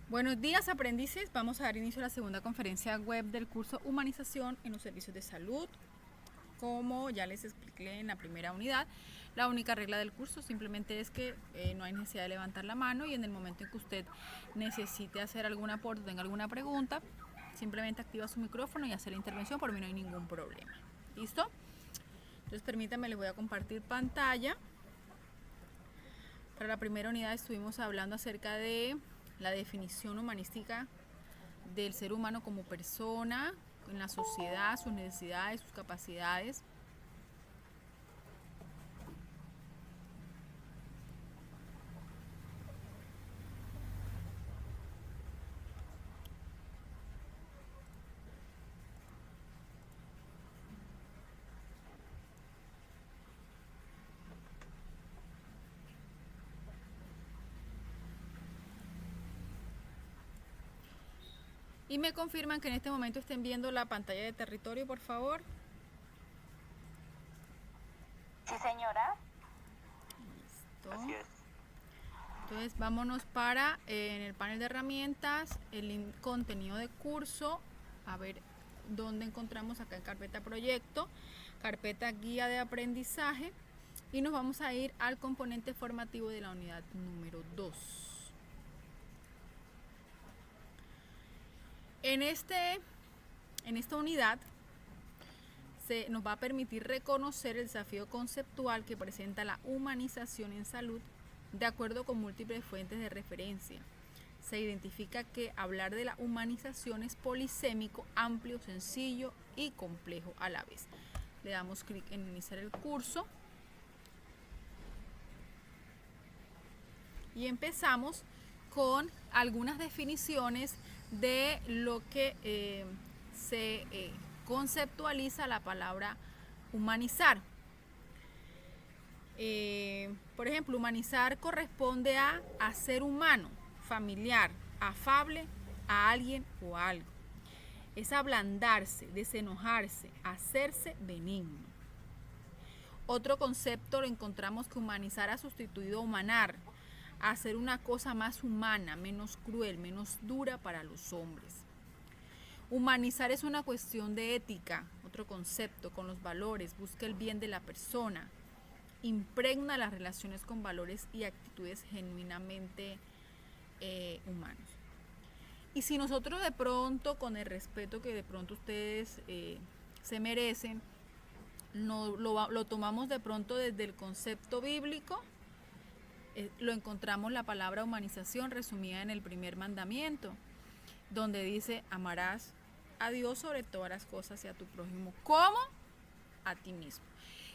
Buenos días, aprendices. Vamos a dar inicio a la segunda conferencia web del curso Humanización en los Servicios de Salud. Como ya les expliqué en la primera unidad, la única regla del curso simplemente es que no hay necesidad de levantar la mano, y en el momento en que usted necesite hacer algún aporte o tenga alguna pregunta, simplemente activa su micrófono y hace la intervención. Por mí no hay ningún problema. ¿Listo? Entonces permítanme, les voy a compartir pantalla. Para la primera unidad estuvimos hablando acerca de la definición humanística del ser humano como persona en la sociedad, sus necesidades, sus capacidades. Y me confirman que en este momento estén viendo la pantalla de territorio, por favor. Sí, señora. Listo. Así es. Entonces vámonos para en el panel de herramientas, el contenido de curso, a ver dónde encontramos acá en carpeta proyecto, carpeta guía de aprendizaje, y nos vamos a ir al componente formativo de la unidad número 2. En esta unidad nos va a permitir reconocer el desafío conceptual que presenta la humanización en salud de acuerdo con múltiples fuentes de referencia. Se identifica que hablar de la humanización es polisémico, amplio, sencillo y complejo a la vez. Le damos clic en iniciar el curso y empezamos con algunas definiciones de lo que se conceptualiza la palabra humanizar. Por ejemplo, humanizar corresponde a ser humano, familiar, afable a alguien o a algo. Es ablandarse, desenojarse, hacerse benigno. Otro concepto lo encontramos que humanizar ha sustituido a humanar, a hacer una cosa más humana, menos cruel, menos dura para los hombres. Humanizar es una cuestión de ética, otro concepto, con los valores, busca el bien de la persona, impregna las relaciones con valores y actitudes genuinamente humanos. Y si nosotros de pronto, con el respeto que de pronto ustedes se merecen, lo tomamos de pronto desde el concepto bíblico, lo encontramos la palabra humanización resumida en el primer mandamiento, donde dice: amarás a Dios sobre todas las cosas y a tu prójimo como a ti mismo.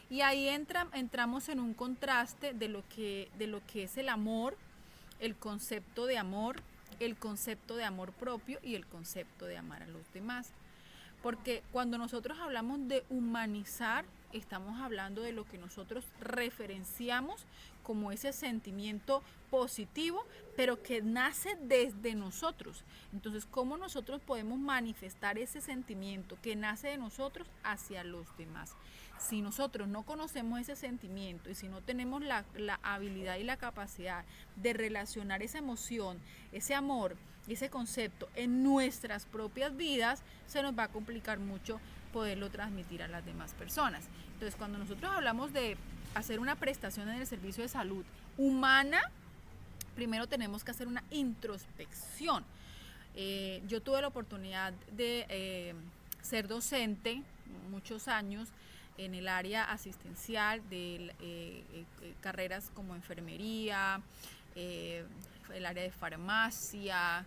Y ahí entramos en un contraste de lo que es el amor, el concepto de amor propio y el concepto de amar a los demás. Porque cuando nosotros hablamos de humanizar, estamos hablando de lo que nosotros referenciamos como ese sentimiento positivo, pero que nace desde nosotros. Entonces, ¿cómo nosotros podemos manifestar ese sentimiento que nace de nosotros hacia los demás? Si nosotros no conocemos ese sentimiento y si no tenemos la habilidad y la capacidad de relacionar esa emoción, ese amor, ese concepto en nuestras propias vidas, se nos va a complicar mucho poderlo transmitir a las demás personas. Entonces, cuando nosotros hablamos de hacer una prestación en el servicio de salud humana, primero tenemos que hacer una introspección. Yo tuve la oportunidad de ser docente muchos años en el área asistencial de carreras como enfermería, el área de farmacia,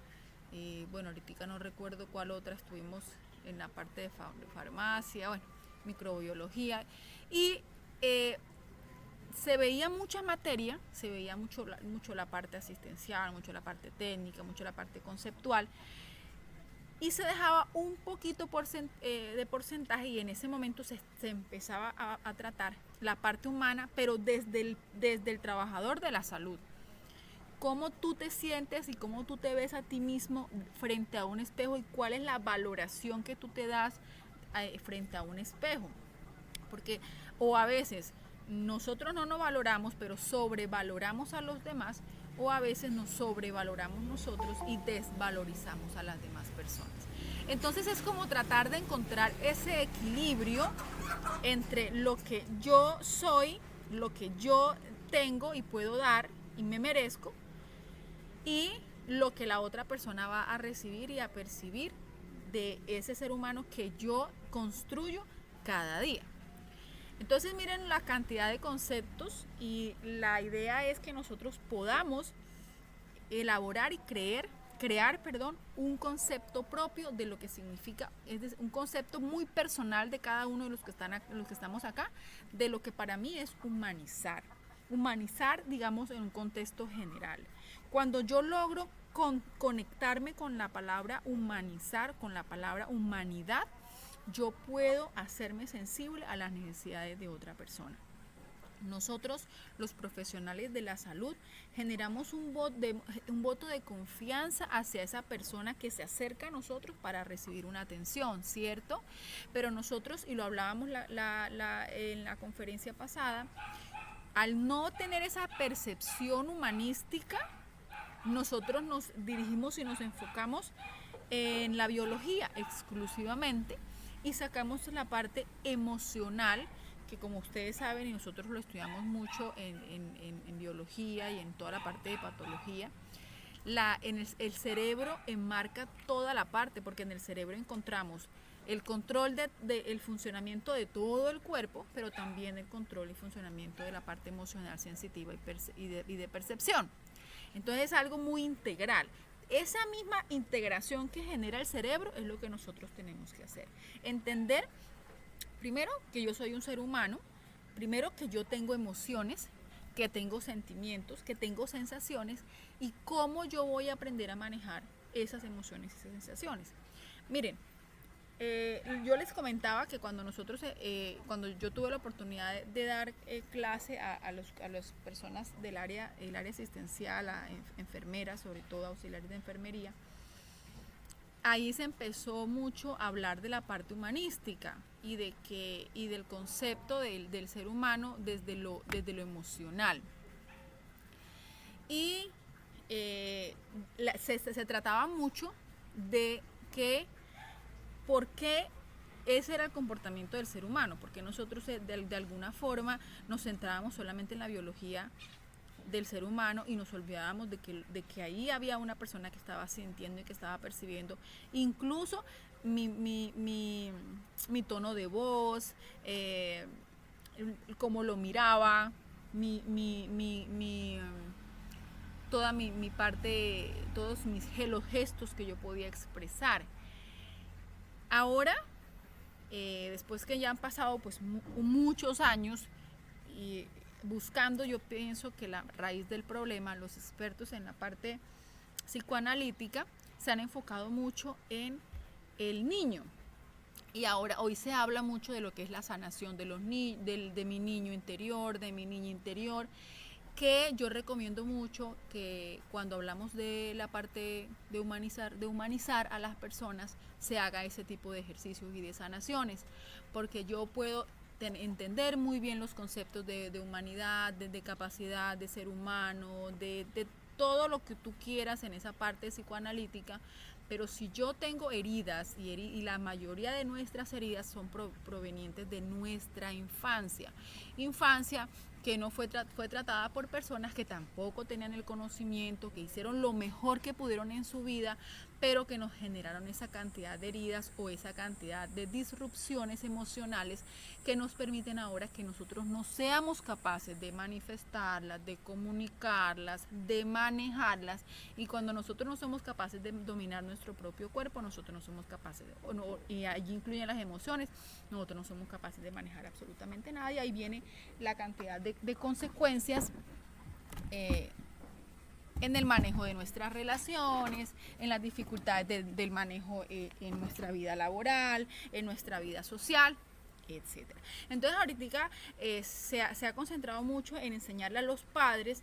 bueno, ahorita no recuerdo cuál otra, estuvimos en la parte de farmacia, bueno, microbiología, y se veía mucha materia, se veía mucho la parte asistencial, mucho la parte técnica, mucho la parte conceptual, y se dejaba un poquito de porcentaje, y en ese momento se empezaba a tratar la parte humana, pero desde el trabajador de la salud. Cómo tú te sientes y cómo tú te ves a ti mismo frente a un espejo, y cuál es la valoración que tú te das frente a un espejo. Porque, o a veces, nosotros no nos valoramos, pero sobrevaloramos a los demás, o a veces nos sobrevaloramos nosotros y desvalorizamos a las demás personas. Entonces es como tratar de encontrar ese equilibrio entre lo que yo soy, lo que yo tengo y puedo dar y me merezco, y lo que la otra persona va a recibir y a percibir de ese ser humano que yo construyo cada día. Entonces miren la cantidad de conceptos, y la idea es que nosotros podamos elaborar y crear un concepto propio de lo que significa, es decir, un concepto muy personal de cada uno de los que estamos acá, de lo que para mí es humanizar, digamos, en un contexto general. Cuando yo logro conectarme con la palabra humanizar, con la palabra humanidad, yo puedo hacerme sensible a las necesidades de otra persona. Nosotros, los profesionales de la salud, generamos un voto de confianza hacia esa persona que se acerca a nosotros para recibir una atención, ¿cierto? Pero nosotros, y lo hablábamos en la conferencia pasada, al no tener esa percepción humanística, nosotros nos dirigimos y nos enfocamos en la biología exclusivamente y sacamos la parte emocional, que como ustedes saben y nosotros lo estudiamos mucho en biología y en toda la parte de patología, el cerebro enmarca toda la parte, porque en el cerebro encontramos el control del funcionamiento de todo el cuerpo, pero también el control y funcionamiento de la parte emocional, sensitiva y de percepción. Entonces es algo muy integral. Esa misma integración que genera el cerebro es lo que nosotros tenemos que hacer. Entender, primero, que yo soy un ser humano, primero que yo tengo emociones, que tengo sentimientos, que tengo sensaciones, y cómo yo voy a aprender a manejar esas emociones y esas sensaciones. Miren, yo les comentaba que cuando yo tuve la oportunidad de dar clase a las personas del área asistencial, a enfermeras, sobre todo auxiliares de enfermería, ahí se empezó mucho a hablar de la parte humanística y del concepto del ser humano desde lo emocional. Y se trataba mucho de que por qué ese era el comportamiento del ser humano, porque nosotros de alguna forma nos centrábamos solamente en la biología del ser humano y nos olvidábamos de que ahí había una persona que estaba sintiendo y que estaba percibiendo, incluso mi tono de voz, cómo lo miraba, toda mi parte, todos los gestos que yo podía expresar. Ahora, después que ya han pasado pues muchos años y buscando, yo pienso que la raíz del problema, los expertos en la parte psicoanalítica se han enfocado mucho en el niño. Y hoy se habla mucho de lo que es la sanación de mi niño interior, de mi niña interior, que yo recomiendo mucho que cuando hablamos de la parte de humanizar a las personas, se haga ese tipo de ejercicios y de sanaciones, porque yo puedo entender muy bien los conceptos de humanidad, de capacidad, de ser humano, de todo lo que tú quieras en esa parte psicoanalítica, pero si yo tengo heridas y la mayoría de nuestras heridas son provenientes de nuestra infancia que no fue tratada por personas que tampoco tenían el conocimiento, que hicieron lo mejor que pudieron en su vida, pero que nos generaron esa cantidad de heridas o esa cantidad de disrupciones emocionales que nos permiten ahora que nosotros no seamos capaces de manifestarlas, de comunicarlas, de manejarlas, y cuando nosotros no somos capaces de dominar nuestro propio cuerpo, nosotros no somos capaces y allí incluyen las emociones, nosotros no somos capaces de manejar absolutamente nada, y ahí viene la cantidad de consecuencias en el manejo de nuestras relaciones, en las dificultades del manejo en nuestra vida laboral, en nuestra vida social, etc. Entonces ahorita se ha concentrado mucho en enseñarle a los padres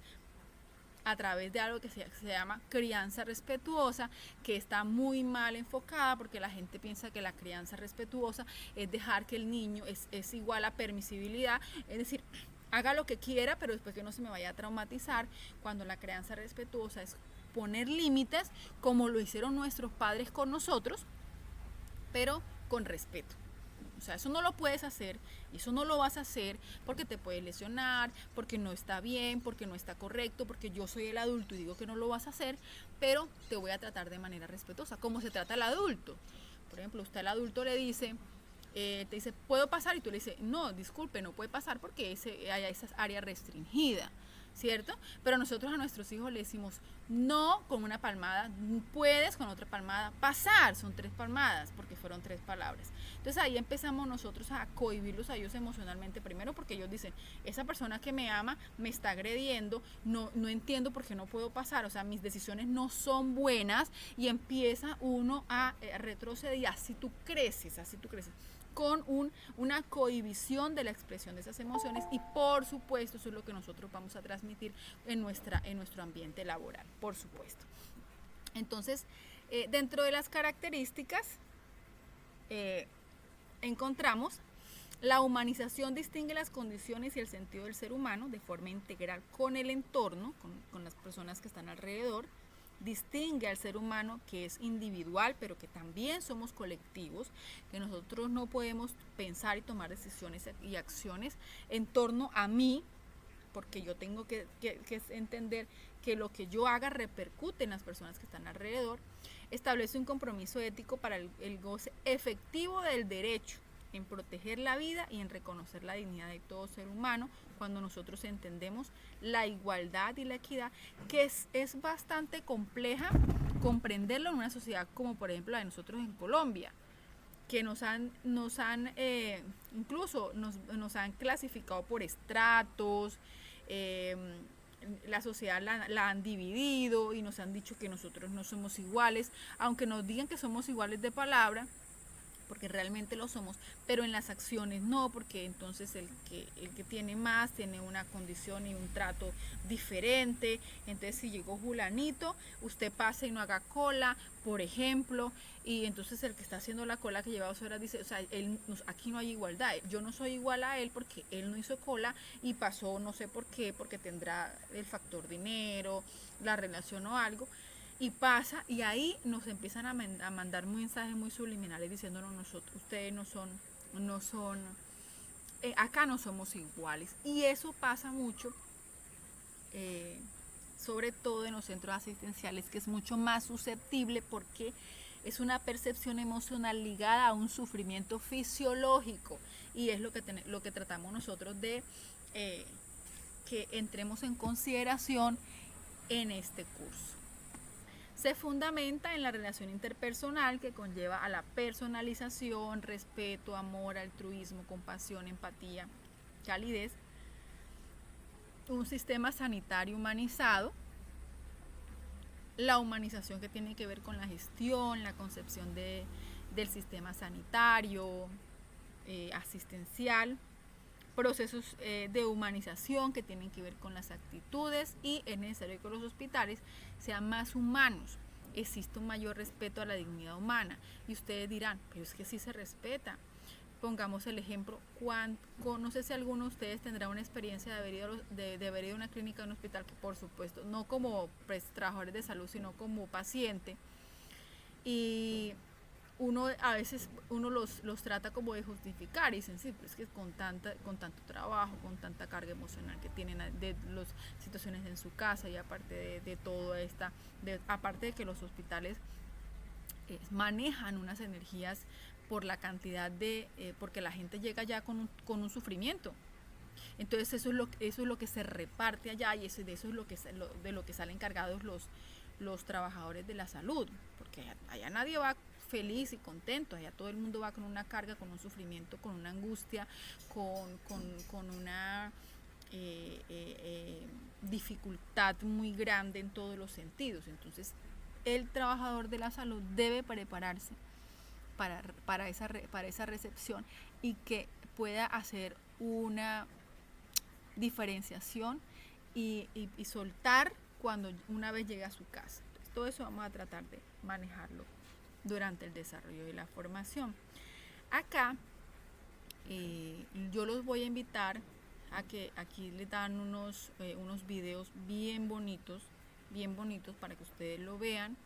a través de algo que se llama crianza respetuosa, que está muy mal enfocada, porque la gente piensa que la crianza respetuosa es dejar que el niño es igual a permisibilidad, es decir, haga lo que quiera, pero después que no se me vaya a traumatizar. Cuando la crianza respetuosa es poner límites, como lo hicieron nuestros padres con nosotros, pero con respeto. O sea, eso no lo puedes hacer, eso no lo vas a hacer porque te puedes lesionar, porque no está bien, porque no está correcto, porque yo soy el adulto y digo que no lo vas a hacer, pero te voy a tratar de manera respetuosa, como se trata al adulto. Por ejemplo, usted al adulto le dice, te dice, ¿puedo pasar? Y tú le dices, no, disculpe, no puede pasar porque hay esa área restringida, ¿cierto? Pero nosotros a nuestros hijos le decimos, no con una palmada, puedes con otra palmada, pasar, son 3 palmadas, porque fueron 3 palabras. Entonces ahí empezamos nosotros a cohibirlos a ellos emocionalmente, primero porque ellos dicen, esa persona que me ama me está agrediendo, no entiendo por qué no puedo pasar, o sea, mis decisiones no son buenas, y empieza uno a retroceder, y así tú creces, con una cohibición de la expresión de esas emociones, y por supuesto eso es lo que nosotros vamos a transmitir en nuestro ambiente laboral, por supuesto. Entonces, dentro de las características encontramos la humanización distingue las condiciones y el sentido del ser humano de forma integral con el entorno, con las personas que están alrededor. Distingue al ser humano que es individual, pero que también somos colectivos, que nosotros no podemos pensar y tomar decisiones y acciones en torno a mí, porque yo tengo que entender que lo que yo haga repercute en las personas que están alrededor. Establece un compromiso ético para el goce efectivo del derecho en proteger la vida y en reconocer la dignidad de todo ser humano, cuando nosotros entendemos la igualdad y la equidad, que es bastante compleja comprenderlo en una sociedad como por ejemplo la de nosotros en Colombia, que nos han clasificado por estratos, la sociedad la han dividido y nos han dicho que nosotros no somos iguales, aunque nos digan que somos iguales de palabra, porque realmente lo somos, pero en las acciones no, porque entonces el que tiene más tiene una condición y un trato diferente. Entonces si llegó Julanito, usted pasa y no haga cola, por ejemplo, y entonces el que está haciendo la cola, que lleva 2 horas, dice, o sea, aquí no hay igualdad, yo no soy igual a él porque él no hizo cola y pasó no sé por qué, porque tendrá el factor dinero, la relación o algo, y pasa, y ahí nos empiezan a mandar mensajes muy subliminales diciéndonos, nosotros, ustedes no son acá no somos iguales. Y eso pasa mucho, sobre todo en los centros asistenciales, que es mucho más susceptible porque es una percepción emocional ligada a un sufrimiento fisiológico, y es lo que tratamos nosotros de que entremos en consideración en este curso. Se fundamenta en la relación interpersonal que conlleva a la personalización, respeto, amor, altruismo, compasión, empatía, calidez, un sistema sanitario humanizado, la humanización que tiene que ver con la gestión, la concepción del sistema sanitario, asistencial, procesos de humanización que tienen que ver con las actitudes, y es necesario que los hospitales sean más humanos, existe un mayor respeto a la dignidad humana. Y ustedes dirán, pero es que sí se respeta. Pongamos el ejemplo, no sé si alguno de ustedes tendrá una experiencia de haber ido a una clínica o un hospital, que por supuesto, no como trabajadores de salud, sino como paciente, y a veces uno los trata como de justificar y dicen, sí, pues que con tanto trabajo, con tanta carga emocional que tienen de las situaciones en su casa, y aparte de todo aparte de que los hospitales manejan unas energías por la cantidad porque la gente llega ya con un sufrimiento. Entonces eso es lo que se reparte allá, y de eso es de lo que salen cargados los trabajadores de la salud, porque allá nadie va feliz y contento, allá todo el mundo va con una carga, con un sufrimiento, con una angustia, con una dificultad muy grande en todos los sentidos. Entonces el trabajador de la salud debe prepararse para esa recepción, y que pueda hacer una diferenciación y soltar una vez llega a su casa. Entonces, todo eso vamos a tratar de manejarlo durante el desarrollo de la formación. Acá yo los voy a invitar a que aquí les dan unos videos bien bonitos para que ustedes lo vean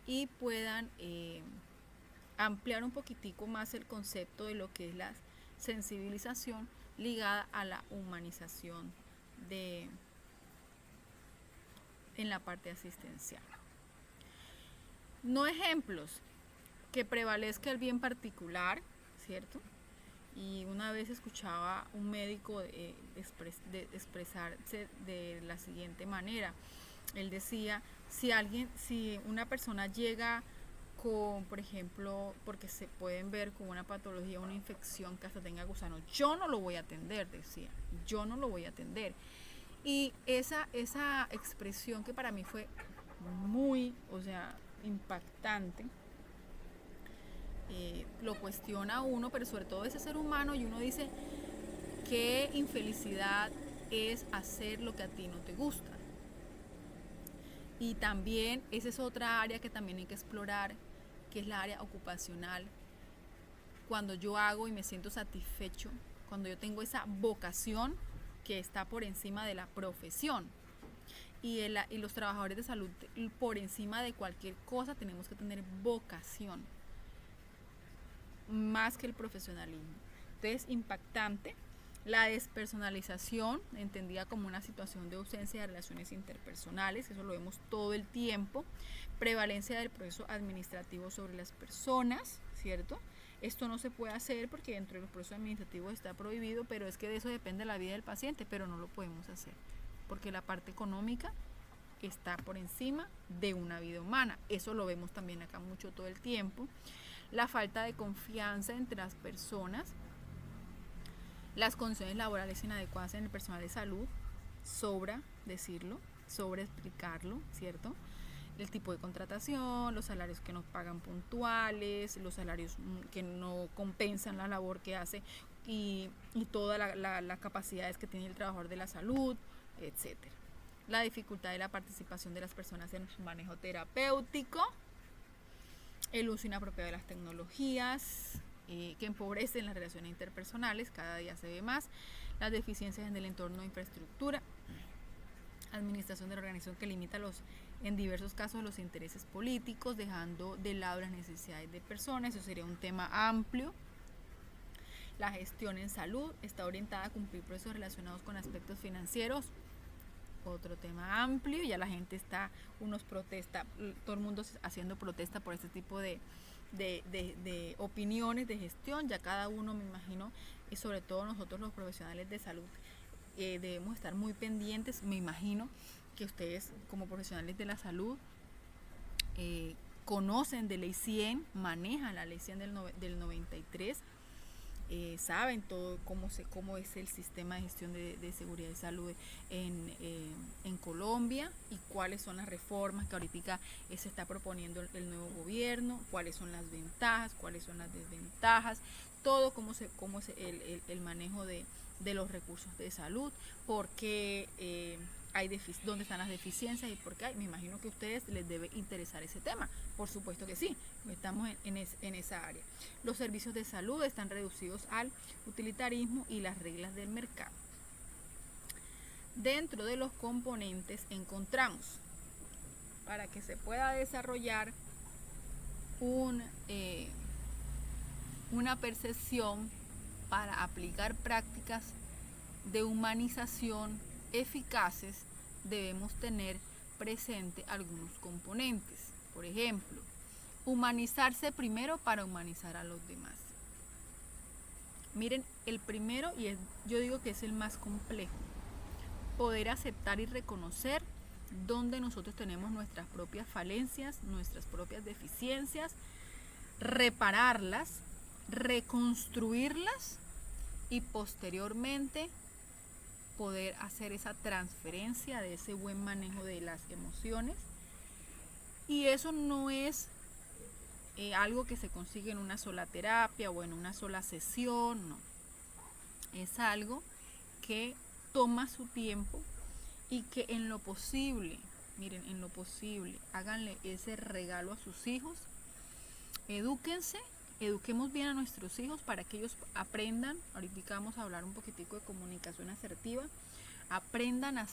y puedan ampliar un poquitico más el concepto de lo que es la sensibilización ligada a la humanización en la parte asistencial. No ejemplos, que prevalezca el bien particular, ¿cierto? Y una vez escuchaba un médico expresarse de la siguiente manera. Él decía, si una persona llega con, por ejemplo, porque se pueden ver con una patología, una infección que hasta tenga gusanos, yo no lo voy a atender, decía, yo no lo voy a atender. Y esa expresión que para mí fue muy, impactante, lo cuestiona uno, pero sobre todo ese ser humano, y uno dice, qué infelicidad es hacer lo que a ti no te gusta. Y también esa es otra área que también hay que explorar, que es la área ocupacional. Cuando yo hago y me siento satisfecho, cuando yo tengo esa vocación que está por encima de la profesión. Y los trabajadores de salud, por encima de cualquier cosa, tenemos que tener vocación, más que el profesionalismo. Entonces, impactante. La despersonalización, entendida como una situación de ausencia de relaciones interpersonales, eso lo vemos todo el tiempo. Prevalencia del proceso administrativo sobre las personas, ¿cierto? Esto no se puede hacer porque dentro de los procesos administrativos está prohibido, pero es que de eso depende la vida del paciente, pero no lo podemos hacer, porque la parte económica está por encima de una vida humana. Eso lo vemos también acá mucho todo el tiempo. La falta de confianza entre las personas, las condiciones laborales inadecuadas en el personal de salud, sobra decirlo, sobra explicarlo, ¿cierto? El tipo de contratación, los salarios que nos pagan puntuales, los salarios que no compensan la labor que hace y todas las capacidades que tiene el trabajador de la salud, etcétera. La dificultad de la participación de las personas en su manejo terapéutico, el uso inapropiado de las tecnologías, que empobrecen las relaciones interpersonales, cada día se ve más, las deficiencias en el entorno de infraestructura, administración de la organización que limita en diversos casos los intereses políticos, dejando de lado las necesidades de personas. Eso sería un tema amplio. La gestión en salud está orientada a cumplir procesos relacionados con aspectos financieros, otro tema amplio. Ya la gente protesta, todo el mundo haciendo protesta por este tipo de opiniones de gestión. Ya cada uno, me imagino, y sobre todo nosotros los profesionales de salud, debemos estar muy pendientes. Me imagino que ustedes como profesionales de la salud conocen de ley 100, manejan la ley 100 del 93, saben todo cómo es el sistema de gestión de seguridad y salud en Colombia y cuáles son las reformas que ahorita se está proponiendo el nuevo gobierno, cuáles son las ventajas, cuáles son las desventajas, todo cómo es el manejo de los recursos de salud, porque dónde están las deficiencias y por qué hay. Me imagino que a ustedes les debe interesar ese tema. Por supuesto que sí, estamos en esa área. Los servicios de salud están reducidos al utilitarismo y las reglas del mercado. Dentro de los componentes encontramos, para que se pueda desarrollar una percepción para aplicar prácticas de humanización eficaces, debemos tener presente algunos componentes. Por ejemplo, humanizarse primero para humanizar a los demás. Miren, el primero, yo digo que es el más complejo, poder aceptar y reconocer dónde nosotros tenemos nuestras propias falencias, nuestras propias deficiencias, repararlas, reconstruirlas y posteriormente poder hacer esa transferencia de ese buen manejo de las emociones. Y eso no es algo que se consigue en una sola terapia o en una sola sesión, no. Es algo que toma su tiempo y que en lo posible, miren, háganle ese regalo a sus hijos, edúquense eduquemos bien a nuestros hijos para que ellos aprendan, ahorita vamos a hablar un poquitico de comunicación asertiva, aprendan a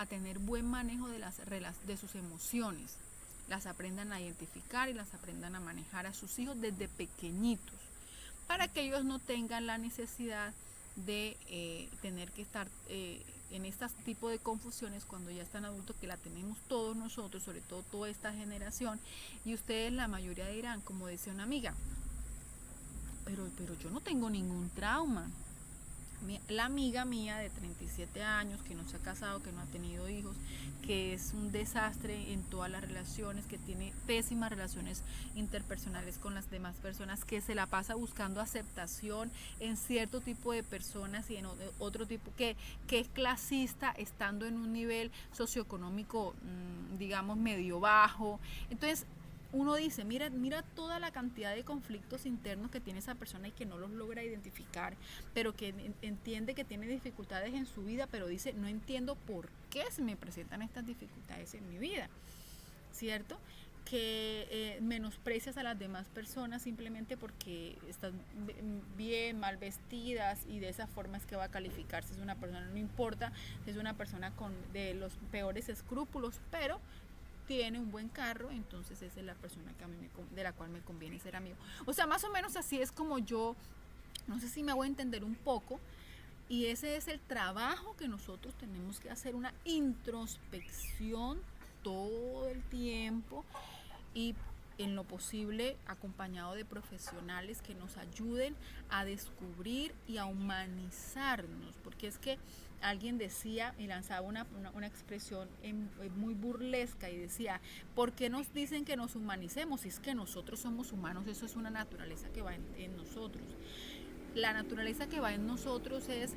tener buen manejo de sus emociones, las aprendan a identificar y las aprendan a manejar a sus hijos desde pequeñitos, para que ellos no tengan la necesidad de tener que estar en este tipo de confusiones cuando ya están adultos, que la tenemos todos nosotros, sobre todo toda esta generación, y ustedes la mayoría dirán, como decía una amiga, pero yo no tengo ningún trauma. La amiga mía de 37 años, que no se ha casado, que no ha tenido hijos, que es un desastre en todas las relaciones, que tiene pésimas relaciones interpersonales con las demás personas, que se la pasa buscando aceptación en cierto tipo de personas y en otro tipo, que es clasista, estando en un nivel socioeconómico, digamos, medio bajo. Entonces, uno dice, mira toda la cantidad de conflictos internos que tiene esa persona y que no los logra identificar, pero que entiende que tiene dificultades en su vida, pero dice, no entiendo por qué se me presentan estas dificultades en mi vida, ¿cierto? Que menosprecias a las demás personas simplemente porque están bien, mal vestidas, y de esa forma es que va a calificar si es una persona, no importa si es una persona de los peores escrúpulos, pero tiene un buen carro, entonces esa es la persona que a mí de la cual me conviene ser amigo. O sea, más o menos así es como yo, no sé si me hago entender un poco, y ese es el trabajo que nosotros tenemos que hacer, una introspección todo el tiempo, y en lo posible acompañado de profesionales que nos ayuden a descubrir y a humanizarnos, porque es que alguien decía y lanzaba una expresión muy burlesca y decía, ¿por qué nos dicen que nos humanicemos? Si es que nosotros somos humanos, eso es una naturaleza que va en nosotros. La naturaleza que va en nosotros es,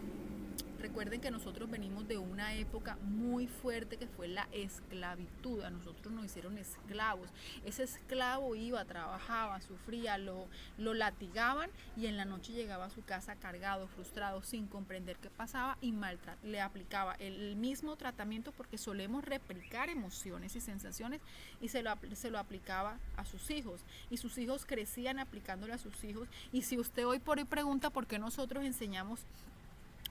recuerden que nosotros venimos de una época muy fuerte que fue la esclavitud. A nosotros nos hicieron esclavos. Ese esclavo iba, trabajaba, sufría, lo latigaban, y en la noche llegaba a su casa cargado, frustrado, sin comprender qué pasaba, y le aplicaba el mismo tratamiento, porque solemos replicar emociones y sensaciones, y se lo aplicaba a sus hijos, y sus hijos crecían aplicándole a sus hijos. Y si usted hoy por hoy pregunta por qué nosotros enseñamos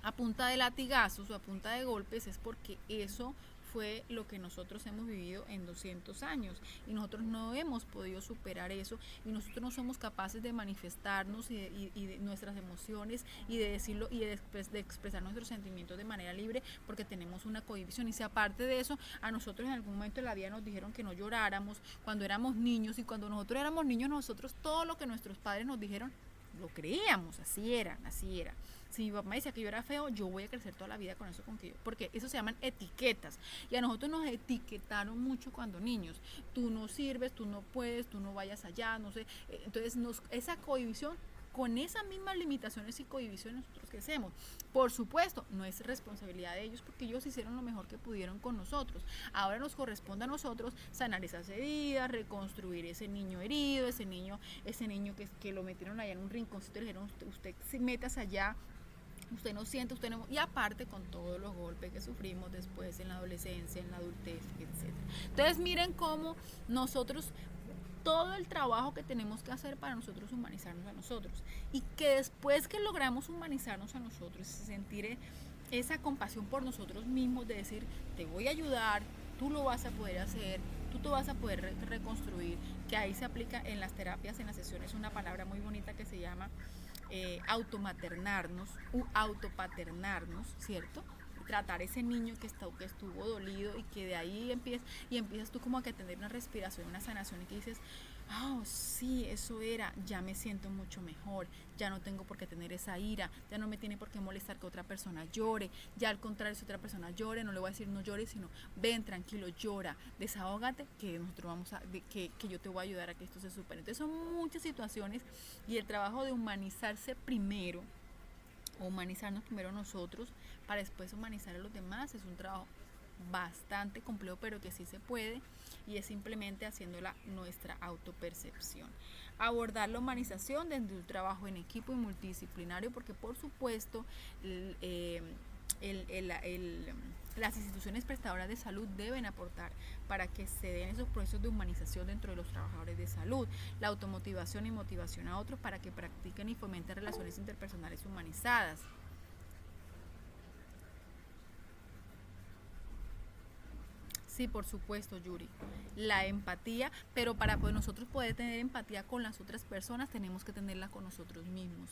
a punta de latigazos o a punta de golpes, es porque eso fue lo que nosotros hemos vivido en 200 años, y nosotros no hemos podido superar eso, y nosotros no somos capaces de manifestarnos y de nuestras emociones, y de decirlo, y de expresar nuestros sentimientos de manera libre, porque tenemos una cohibición. Y si aparte de eso, a nosotros en algún momento de la vida nos dijeron que no lloráramos cuando éramos niños, y cuando nosotros éramos niños, nosotros todo lo que nuestros padres nos dijeron lo creíamos, así era. Si mi papá decía que yo era feo, yo voy a crecer toda la vida con eso, porque eso se llaman etiquetas, y a nosotros nos etiquetaron mucho cuando niños. Tú no sirves, tú no puedes, tú no vayas allá, no sé. Entonces esa cohibición, con esas mismas limitaciones y cohibiciones nosotros crecemos. Por supuesto, no es responsabilidad de ellos, porque ellos hicieron lo mejor que pudieron con nosotros. Ahora nos corresponde a nosotros sanar esas heridas, reconstruir ese niño herido, ese niño que lo metieron allá en un rinconcito y le dijeron, usted metas allá, usted no siente, usted no. Y aparte con todos los golpes que sufrimos después en la adolescencia, en la adultez, etc. Entonces miren cómo nosotros, todo el trabajo que tenemos que hacer para nosotros humanizarnos a nosotros, y que después que logramos humanizarnos a nosotros y sentir esa compasión por nosotros mismos, de decir, te voy a ayudar, tú lo vas a poder hacer, tú te vas a poder reconstruir, que ahí se aplica en las terapias, en las sesiones, una palabra muy bonita que se llama automaternarnos u autopaternarnos, ¿cierto? Tratar ese niño que estuvo dolido, y que de ahí empiezas tú como a que tener una respiración, una sanación, y que dices, sí, eso era, ya me siento mucho mejor, ya no tengo por qué tener esa ira, ya no me tiene por qué molestar que otra persona llore, ya al contrario, si otra persona llore, no le voy a decir no llores, sino ven, tranquilo, llora, desahógate, que nosotros que yo te voy a ayudar a que esto se supere. Entonces son muchas situaciones, y el trabajo de humanizarnos primero nosotros, para después humanizar a los demás, es un trabajo bastante complejo, pero que sí se puede, y es simplemente haciéndola nuestra autopercepción. Abordar la humanización desde un trabajo en equipo y multidisciplinario, porque por supuesto las instituciones prestadoras de salud deben aportar para que se den esos procesos de humanización dentro de los trabajadores de salud, la automotivación y motivación a otros para que practiquen y fomenten relaciones interpersonales humanizadas. Sí, por supuesto, Yuri. La empatía, pero para nosotros poder tener empatía con las otras personas, tenemos que tenerla con nosotros mismos.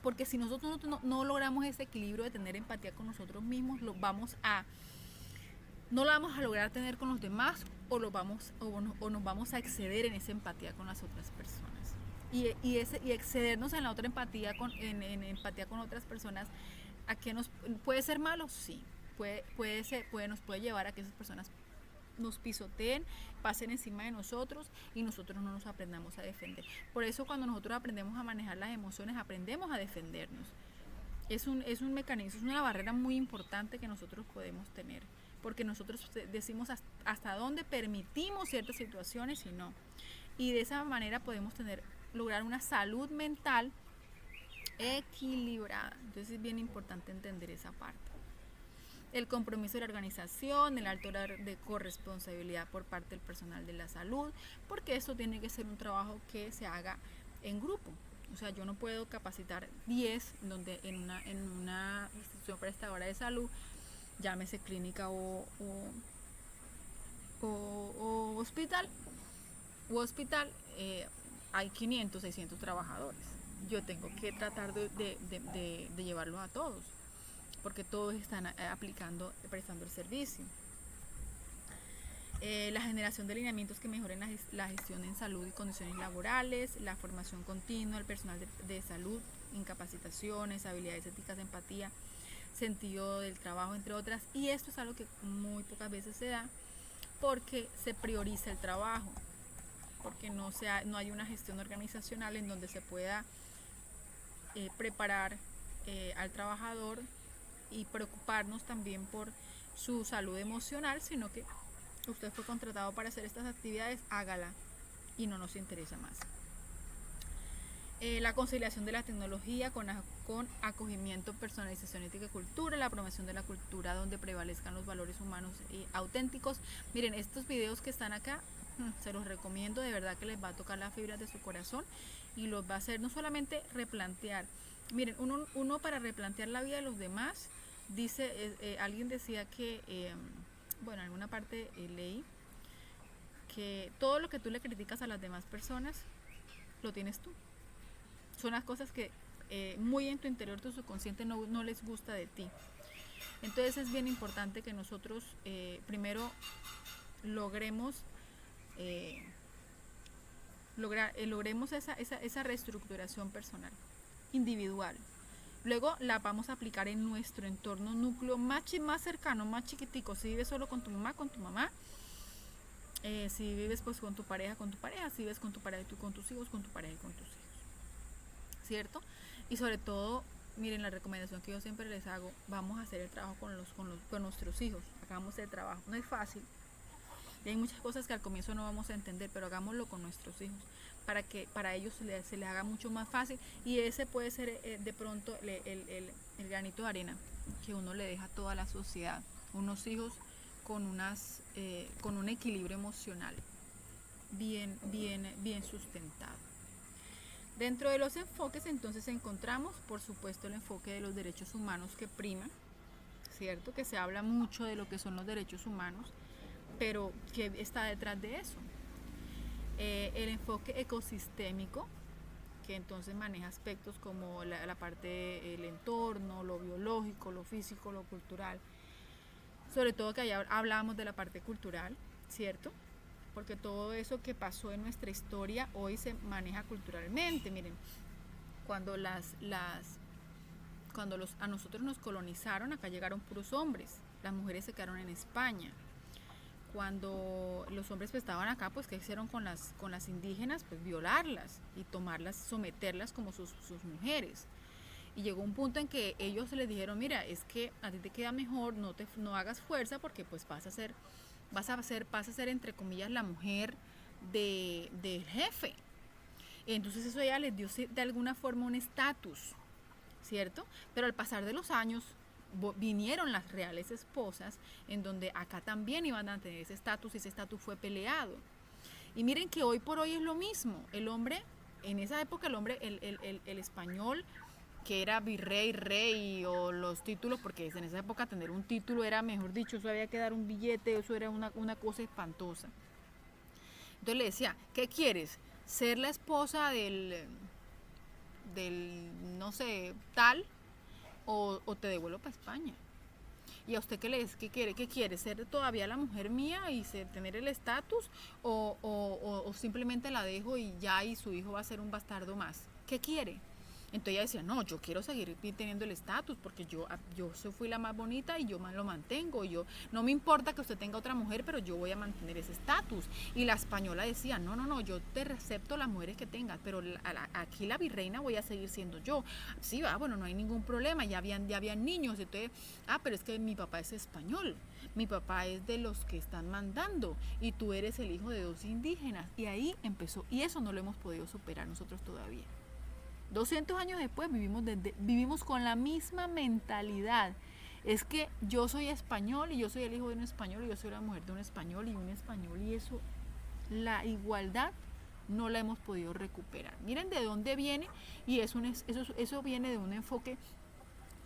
Porque si nosotros no logramos ese equilibrio de tener empatía con nosotros mismos, no la vamos a lograr tener con los demás o nos vamos a exceder en esa empatía con las otras personas. Y excedernos en la otra empatía, en empatía con otras personas, ¿a qué nos puede ser malo? Sí. Nos puede llevar a que esas personas nos pisoteen, pasen encima de nosotros y nosotros no nos aprendamos a defender. Por eso cuando nosotros aprendemos a manejar las emociones, aprendemos a defendernos. Es un mecanismo, es una barrera muy importante que nosotros podemos tener, porque nosotros decimos hasta dónde permitimos ciertas situaciones y no. Y de esa manera podemos lograr una salud mental equilibrada. Entonces es bien importante entender esa parte. El compromiso de la organización, el alto grado de corresponsabilidad por parte del personal de la salud, porque esto tiene que ser un trabajo que se haga en grupo. O sea, yo no puedo capacitar 10 en una institución prestadora de salud, llámese clínica o hospital, hay 500, 600 trabajadores. Yo tengo que tratar de llevarlo a todos, porque todos están prestando el servicio. La generación de lineamientos que mejoren la gestión en salud y condiciones laborales, la formación continua al personal de salud, incapacitaciones, habilidades éticas, empatía, sentido del trabajo, entre otras. Y esto es algo que muy pocas veces se da porque se prioriza el trabajo, porque no hay una gestión organizacional en donde se pueda preparar al trabajador y preocuparnos también por su salud emocional, sino que usted fue contratado para hacer estas actividades, hágala y no nos interesa más. La conciliación de la tecnología con acogimiento, personalización, ética y cultura, la promoción de la cultura donde prevalezcan los valores humanos auténticos. Miren, estos videos que están acá, se los recomiendo, de verdad que les va a tocar las fibras de su corazón y los va a hacer no solamente replantear. Miren, uno para replantear la vida de los demás, alguien decía que, en alguna parte leí que todo lo que tú le criticas a las demás personas, lo tienes tú. Son las cosas que muy en tu interior, tu subconsciente no les gusta de ti. Entonces es bien importante que nosotros primero logremos esa reestructuración personal, individual. Luego la vamos a aplicar en nuestro entorno núcleo más cercano, más chiquitico. Si vives solo con tu mamá, si vives pues con tu pareja, si vives con tu pareja y con tus hijos, con tu pareja y con tus hijos, ¿cierto? Y sobre todo, miren, la recomendación que yo siempre les hago, vamos a hacer el trabajo con nuestros hijos, hagamos el trabajo. No es fácil, y hay muchas cosas que al comienzo no vamos a entender, pero hagámoslo con nuestros hijos, para que para ellos se les haga mucho más fácil, y ese puede ser de pronto el granito de arena que uno le deja a toda la sociedad, unos hijos con un equilibrio emocional bien sustentado. Dentro de los enfoques entonces encontramos, por supuesto, el enfoque de los derechos humanos que prima, ¿cierto? Que se habla mucho de lo que son los derechos humanos, pero ¿qué está detrás de eso? El enfoque ecosistémico, que entonces maneja aspectos como la parte del entorno, lo biológico, lo físico, lo cultural. Sobre todo que allá hablábamos de la parte cultural, ¿cierto? Porque todo eso que pasó en nuestra historia hoy se maneja culturalmente. Miren, cuando a nosotros nos colonizaron, acá llegaron puros hombres, las mujeres se quedaron en España. Cuando los hombres estaban acá, pues ¿qué hicieron con las indígenas? Pues violarlas y someterlas como sus mujeres. Y llegó un punto en que ellos les dijeron, mira, es que a ti te queda mejor, no hagas fuerza, porque pues vas a ser entre comillas la mujer del jefe. Entonces eso ya les dio de alguna forma un estatus, ¿cierto? Pero al pasar de los años, vinieron las reales esposas, en donde acá también iban a tener ese estatus, y ese estatus fue peleado. Y miren que hoy por hoy es lo mismo. El hombre, en esa época el hombre, el español, que era virrey, rey, o los títulos, porque en esa época tener un título era, mejor dicho, eso había que dar un billete, eso era una cosa espantosa. Entonces le decía, ¿qué quieres? ¿Ser la esposa del no sé, tal, o te devuelvo para España? ¿Y a usted qué quiere? ¿Qué quiere? ¿Ser todavía la mujer mía y tener el estatus? ¿O simplemente la dejo y ya, y su hijo va a ser un bastardo más? ¿Qué quiere? Entonces ella decía, no, yo quiero seguir teniendo el estatus, porque yo fui la más bonita y yo lo mantengo. No me importa que usted tenga otra mujer, pero yo voy a mantener ese estatus. Y la española decía, no, yo te acepto las mujeres que tengas, pero aquí la virreina voy a seguir siendo yo. Sí, bueno, no hay ningún problema, ya habían niños. Entonces, pero es que mi papá es español, mi papá es de los que están mandando, y tú eres el hijo de 2 indígenas. Y ahí empezó, y eso no lo hemos podido superar nosotros todavía. 200 años después vivimos con la misma mentalidad. Es que yo soy español y yo soy el hijo de un español y yo soy la mujer de un español y un español, y eso, la igualdad no la hemos podido recuperar. Miren de dónde viene, y eso viene de un enfoque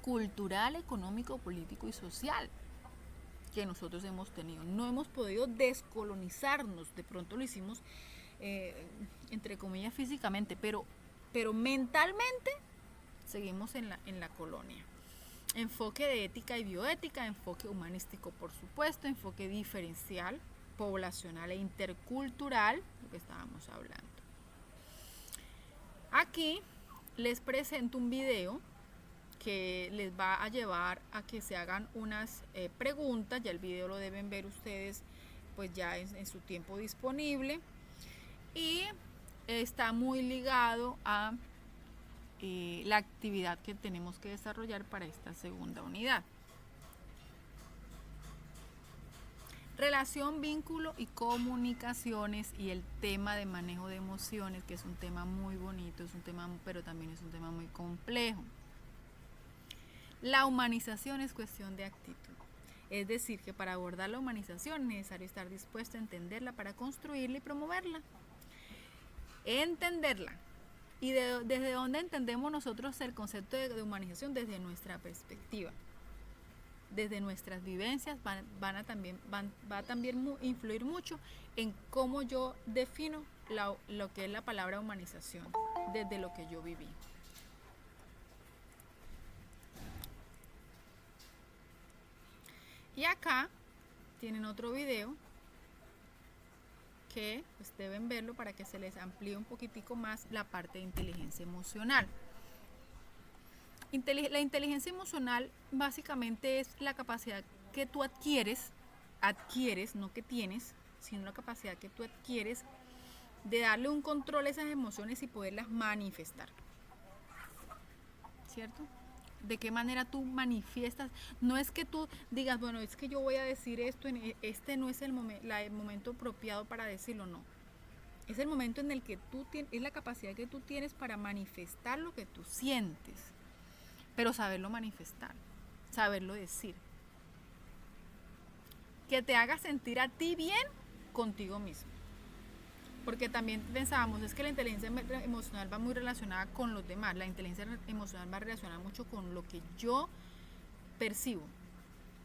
cultural, económico, político y social que nosotros hemos tenido. No hemos podido descolonizarnos. De pronto lo hicimos entre comillas físicamente, pero mentalmente seguimos en la colonia. Enfoque de ética y bioética, enfoque humanístico, por supuesto, enfoque diferencial, poblacional e intercultural, lo que estábamos hablando. Aquí les presento un video que les va a llevar a que se hagan unas preguntas. Ya el video lo deben ver ustedes pues ya en su tiempo disponible, y está muy ligado a la actividad que tenemos que desarrollar para esta segunda unidad. Relación, vínculo y comunicaciones, y el tema de manejo de emociones, que es un tema muy bonito, pero también es un tema muy complejo. La humanización es cuestión de actitud. Es decir, que para abordar la humanización es necesario estar dispuesto a entenderla para construirla y promoverla. Entenderla. ¿Y desde dónde entendemos nosotros el concepto de humanización? Desde nuestra perspectiva, desde nuestras vivencias. Va a también influir mucho en cómo yo defino lo que es la palabra humanización, desde lo que yo viví. Y acá tienen otro video que pues deben verlo para que se les amplíe un poquitico más la parte de inteligencia emocional. La inteligencia emocional básicamente es la capacidad que tú adquieres, no que tienes, sino la capacidad que tú adquieres de darle un control a esas emociones y poderlas manifestar. ¿Cierto? De qué manera tú manifiestas. No es que tú digas, bueno, es que yo voy a decir esto, este no es el momento apropiado para decirlo, no. Es el momento en el que es la capacidad que tú tienes para manifestar lo que tú sientes, pero saberlo manifestar, saberlo decir. Que te haga sentir a ti bien contigo mismo. Porque también pensábamos, es que la inteligencia emocional va muy relacionada con los demás. La inteligencia emocional va relacionada mucho con lo que yo percibo,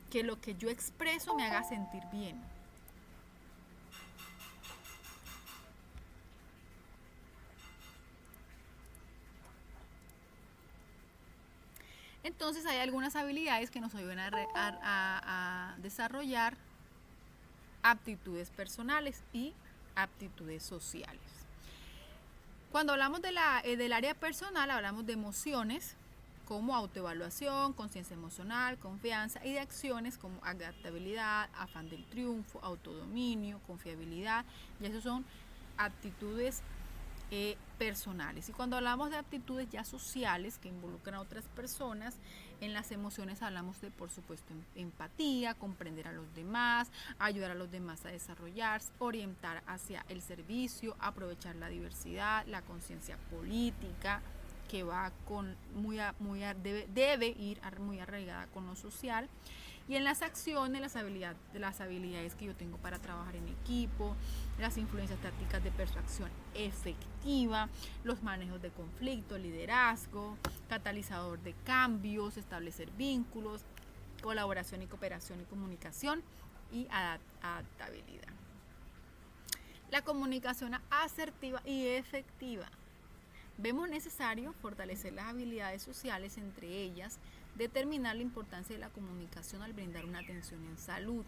que lo que yo expreso me haga sentir bien. Entonces hay algunas habilidades que nos ayudan a desarrollar aptitudes personales y aptitudes sociales. Cuando hablamos del área personal, hablamos de emociones como autoevaluación, conciencia emocional, confianza, y de acciones como adaptabilidad, afán del triunfo, autodominio, confiabilidad, y eso son aptitudes personales. Y cuando hablamos de aptitudes ya sociales que involucran a otras personas, en las emociones hablamos de, por supuesto, empatía, comprender a los demás, ayudar a los demás a desarrollarse, orientar hacia el servicio, aprovechar la diversidad, la conciencia política, que va con debe ir muy arraigada con lo social. Y en las acciones, las habilidades que yo tengo para trabajar en equipo, las influencias tácticas de persuasión efectiva, los manejos de conflicto, liderazgo, catalizador de cambios, establecer vínculos, colaboración y cooperación y comunicación y adaptabilidad. La comunicación asertiva y efectiva. Vemos necesario fortalecer las habilidades sociales, entre ellas determinar la importancia de la comunicación al brindar una atención en salud.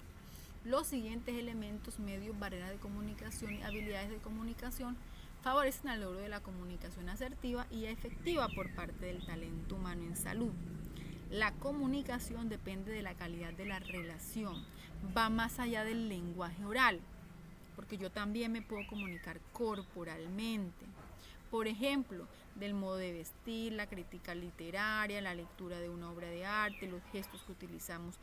Los siguientes elementos, medios, barreras de comunicación y habilidades de comunicación favorecen el logro de la comunicación asertiva y efectiva por parte del talento humano en salud. La comunicación depende de la calidad de la relación, va más allá del lenguaje oral, porque yo también me puedo comunicar corporalmente. Por ejemplo, del modo de vestir, la crítica literaria, la lectura de una obra de arte, los gestos que utilizamos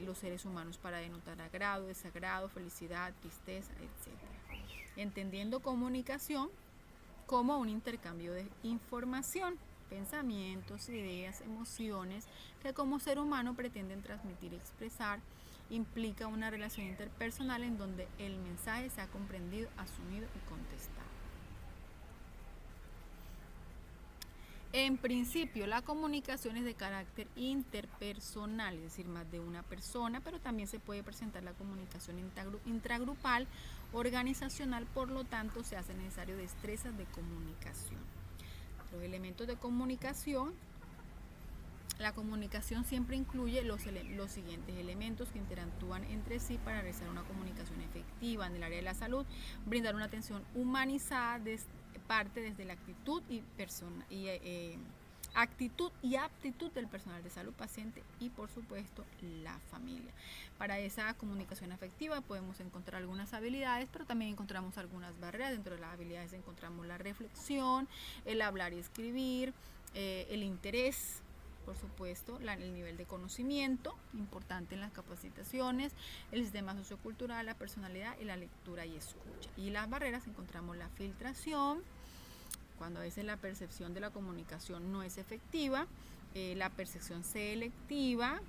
los seres humanos para denotar agrado, desagrado, felicidad, tristeza, etc. Entendiendo comunicación como un intercambio de información, pensamientos, ideas, emociones que como ser humano pretenden transmitir y expresar, implica una relación interpersonal en donde el mensaje sea comprendido, asumido y contestado. En principio, la comunicación es de carácter interpersonal, es decir, más de una persona, pero también se puede presentar la comunicación intragrupal, organizacional, por lo tanto, se hace necesario destrezas de comunicación. Los elementos de comunicación. La comunicación siempre incluye los siguientes elementos que interactúan entre sí para realizar una comunicación efectiva en el área de la salud, brindar una atención humanizada parte desde la actitud y aptitud del personal de salud, paciente y por supuesto la familia. Para esa comunicación afectiva podemos encontrar algunas habilidades, pero también encontramos algunas barreras. Dentro de las habilidades encontramos la reflexión, el hablar y escribir, el interés, por supuesto, el nivel de conocimiento, importante en las capacitaciones, el sistema sociocultural, la personalidad y la lectura y escucha. Y las barreras encontramos la filtración, cuando a veces la percepción de la comunicación no es efectiva, la percepción selectiva,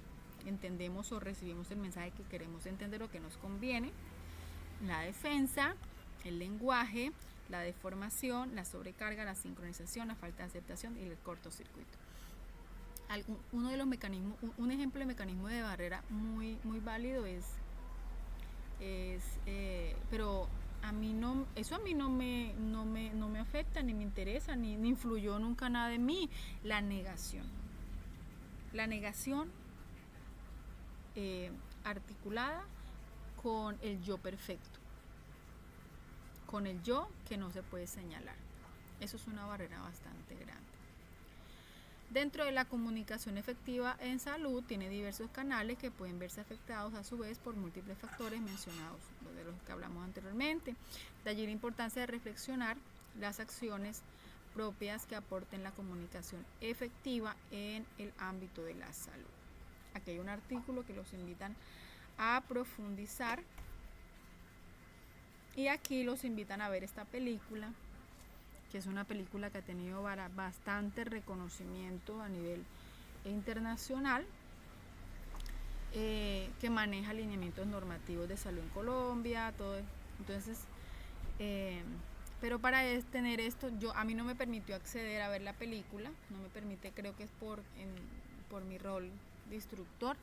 entendemos o recibimos el mensaje que queremos entender o que nos conviene, la defensa, el lenguaje, la deformación, la sobrecarga, la sincronización, la falta de aceptación y el cortocircuito. Uno de los mecanismos, un ejemplo de mecanismo de barrera muy válido pero a mí no me afecta, ni me interesa, ni influyó nunca nada en mí. La negación articulada con el yo perfecto, con el yo que no se puede señalar. Eso es una barrera bastante grande. Dentro de la comunicación efectiva en salud tiene diversos canales que pueden verse afectados a su vez por múltiples factores mencionados, de los que hablamos anteriormente. De allí la importancia de reflexionar las acciones propias que aporten la comunicación efectiva en el ámbito de la salud. Aquí hay un artículo que los invitan a profundizar y aquí los invitan a ver esta película, que es una película que ha tenido bastante reconocimiento a nivel internacional, que maneja alineamientos normativos de salud en Colombia, todo. Entonces, pero para tener esto, a mí no me permitió acceder a ver la película, no me permite, creo que es por mi rol de instructor,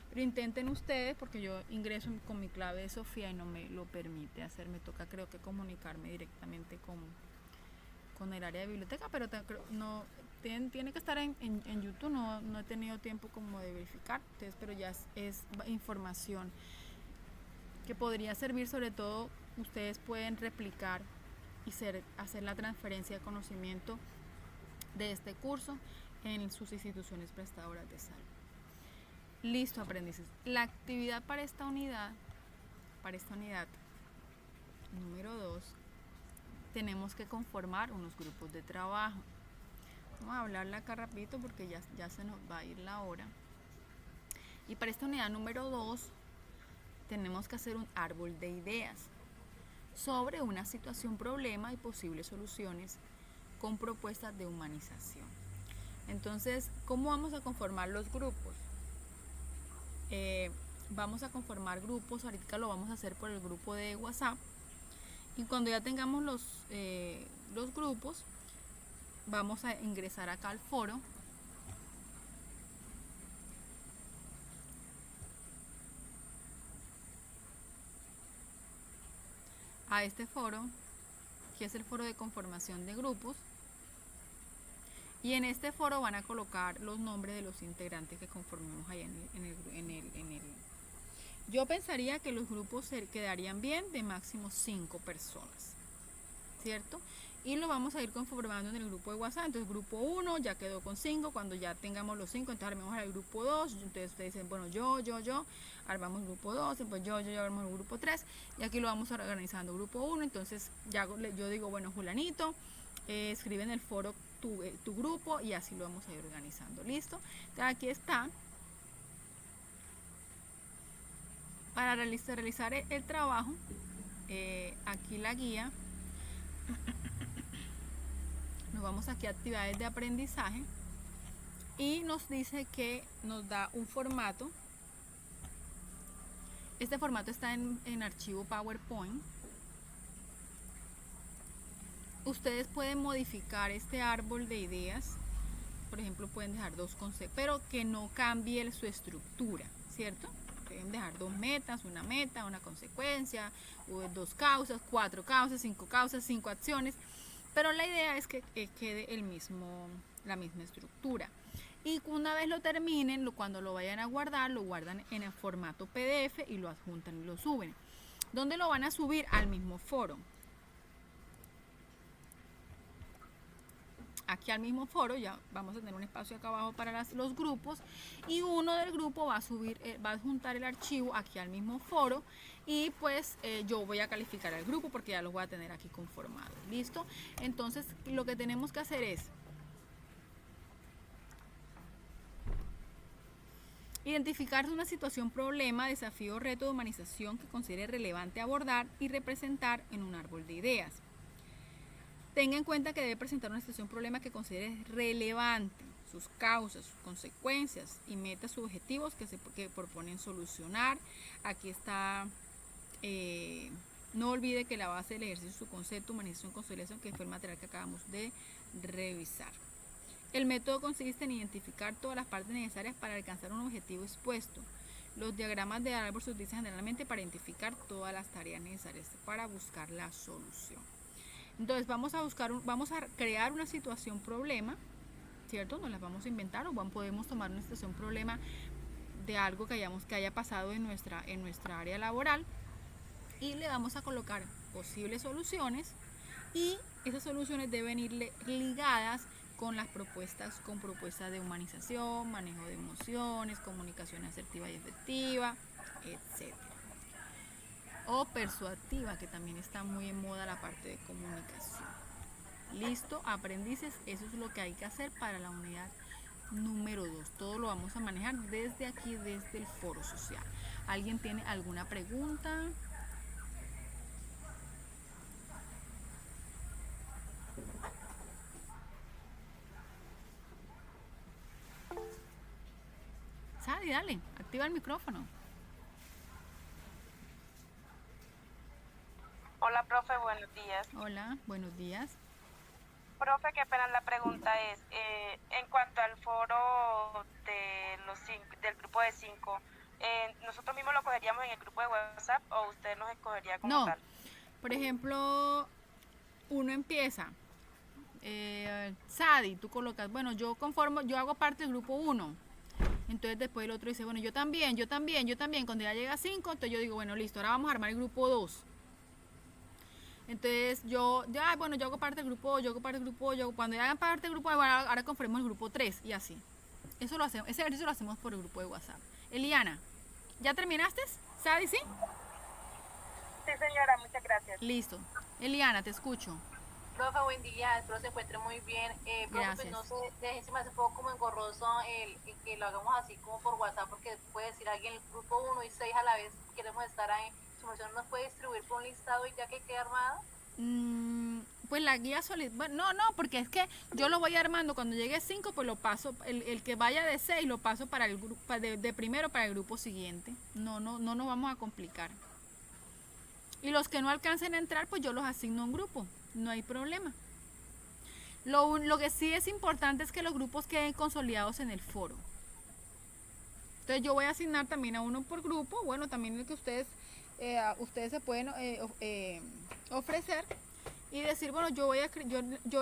pero intenten ustedes, porque yo ingreso con mi clave de Sofía y no me lo permite hacer, me toca creo que comunicarme directamente con el área de biblioteca, pero no tiene que estar en YouTube, no he tenido tiempo como de verificar, entonces, pero ya es información que podría servir. Sobre todo ustedes pueden replicar y hacer la transferencia de conocimiento de este curso en sus instituciones prestadoras de salud. Listo, aprendices. La actividad para esta unidad número 2, tenemos que conformar unos grupos de trabajo. Vamos a hablarla acá rapidito porque ya se nos va a ir la hora. Y para esta unidad número 2 tenemos que hacer un árbol de ideas sobre una situación, problema y posibles soluciones con propuestas de humanización. Entonces, ¿cómo vamos a conformar los grupos? Vamos a conformar grupos, ahorita lo vamos a hacer por el grupo de WhatsApp, y cuando ya tengamos los grupos, vamos a ingresar acá al foro. A este foro, que es el foro de conformación de grupos, y en este foro van a colocar los nombres de los integrantes que conformemos ahí en el. Yo pensaría que los grupos se quedarían bien de máximo 5 personas, ¿cierto? Y lo vamos a ir conformando en el grupo de WhatsApp. Entonces, grupo 1 ya quedó con 5. Cuando ya tengamos los 5, entonces armemos el grupo 2. Entonces ustedes dicen, bueno, yo, armamos el grupo 2, después yo, armamos el grupo 3. Y aquí lo vamos organizando, grupo 1. Entonces, yo digo, bueno, Julanito, escribe en el foro tu grupo, y así lo vamos a ir organizando. ¿Listo? Entonces, aquí está. Para realizar el trabajo, aquí la guía. Nos vamos aquí a actividades de aprendizaje y nos dice que nos da un formato. Este formato está en archivo PowerPoint. Ustedes pueden modificar este árbol de ideas. Por ejemplo, pueden dejar 2 conceptos, pero que no cambie su estructura, ¿cierto? Pueden dejar 2 metas, una meta, una consecuencia, 2 causas, 4 causas, 5 acciones. Pero la idea es que quede la misma estructura. Y una vez lo terminen, cuando lo vayan a guardar, lo guardan en el formato PDF y lo adjuntan y lo suben. ¿Dónde lo van a subir? Al mismo foro. Aquí al mismo foro ya vamos a tener un espacio acá abajo para los grupos, y uno del grupo va a adjuntar el archivo aquí al mismo foro, y pues yo voy a calificar al grupo porque ya los voy a tener aquí conformados. ¿Listo? Entonces lo que tenemos que hacer es identificar una situación, problema, desafío, reto de humanización que considere relevante abordar y representar en un árbol de ideas. Tenga en cuenta que debe presentar una situación, problema que considere relevante, sus causas, sus consecuencias y metas, sus objetivos que proponen solucionar. Aquí está, no olvide que la base del ejercicio es su concepto, humanización, consolidación, que fue el material que acabamos de revisar. El método consiste en identificar todas las partes necesarias para alcanzar un objetivo expuesto. Los diagramas de árbol se utilizan generalmente para identificar todas las tareas necesarias para buscar la solución. Entonces vamos a crear una situación problema, ¿cierto? Nos las vamos a inventar, o podemos tomar una situación problema de algo que haya pasado en nuestra área laboral, y le vamos a colocar posibles soluciones, y esas soluciones deben ir ligadas con propuestas de humanización, manejo de emociones, comunicación asertiva y efectiva, etc. O persuasiva, que también está muy en moda la parte de comunicación. Listo, aprendices, eso es lo que hay que hacer para la unidad número 2. Todo lo vamos a manejar desde aquí, desde el foro social. ¿Alguien tiene alguna pregunta? Sadi, dale, activa el micrófono. Hola, profe, buenos días. Hola, buenos días. Profe, qué pena, la pregunta es, en cuanto al foro del grupo de 5, ¿nosotros mismos lo cogeríamos en el grupo de WhatsApp o usted nos escogería como tal? Por ejemplo, uno empieza, Sadi, tú colocas, bueno, yo hago parte del grupo 1. Entonces después el otro dice, bueno, yo también. Cuando ya llega a 5, entonces yo digo, bueno, listo, ahora vamos a armar el grupo 2. Entonces yo hago parte del grupo, cuando ya hagan parte del grupo, ahora conformemos el grupo 3, y así. Ese ejercicio lo hacemos por el grupo de WhatsApp. Eliana, ¿ya terminaste? ¿Sadi, sí? Sí, señora, muchas gracias. Listo. Eliana, te escucho. Profe, buen día, espero se encuentre muy bien. Profe, Gracias. Pues no sé, déjense, me hace un poco como engorroso el que lo hagamos así como por WhatsApp, porque puede decir alguien el grupo 1 y 6 a la vez, queremos estar ahí. ¿Su persona nos puede distribuir por un listado y ya que quede armado? Pues la guía solitaria, no, porque es que yo lo voy armando, cuando llegue 5, pues lo paso, el que vaya de 6 lo paso para el grupo, de primero para el grupo siguiente. No nos vamos a complicar. Y los que no alcancen a entrar, pues yo los asigno a un grupo, no hay problema. Lo que sí es importante es que los grupos queden consolidados en el foro. Entonces yo voy a asignar también a uno por grupo, bueno, también el que ustedes se pueden ofrecer y decir, bueno, yo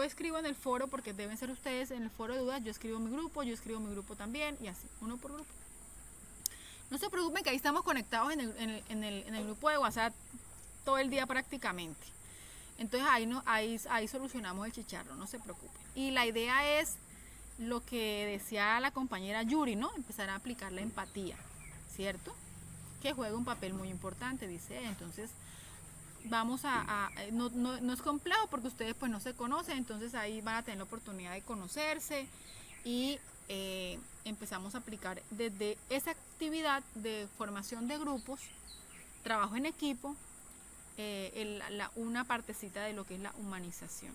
escribo en el foro, porque deben ser ustedes en el foro de dudas, yo escribo mi grupo también, y así, uno por grupo. No se preocupen que ahí estamos conectados en el grupo de WhatsApp todo el día prácticamente. Entonces ahí solucionamos el chicharro, no se preocupen. Y la idea es lo que decía la compañera Yuri, ¿no? Empezar a aplicar la empatía, ¿cierto? Que juega un papel muy importante, dice ella. Entonces no es complejo porque ustedes pues no se conocen, entonces ahí van a tener la oportunidad de conocerse y empezamos a aplicar desde esa actividad de formación de grupos, trabajo en equipo, una partecita de lo que es la humanización.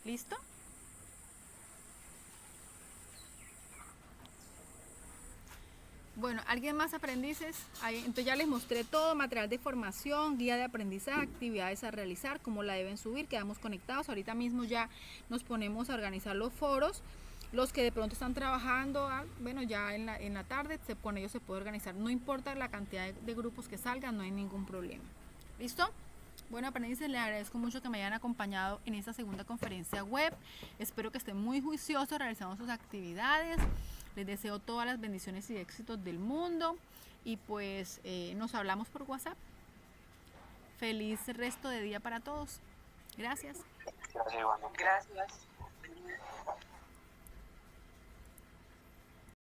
¿Listo? Bueno, ¿alguien más aprendices? Entonces ya les mostré todo, material de formación, guía de aprendizaje, actividades a realizar, cómo la deben subir, quedamos conectados. Ahorita mismo ya nos ponemos a organizar los foros. Los que de pronto están trabajando, bueno, ya en la tarde, con ellos se puede organizar. No importa la cantidad de grupos que salgan, no hay ningún problema. ¿Listo? Bueno, aprendices, les agradezco mucho que me hayan acompañado en esta segunda conferencia web. Espero que estén muy juiciosos realizando sus actividades. Les deseo todas las bendiciones y éxitos del mundo. Y pues nos hablamos por WhatsApp. Feliz resto de día para todos. Gracias. Gracias, igualmente. Gracias.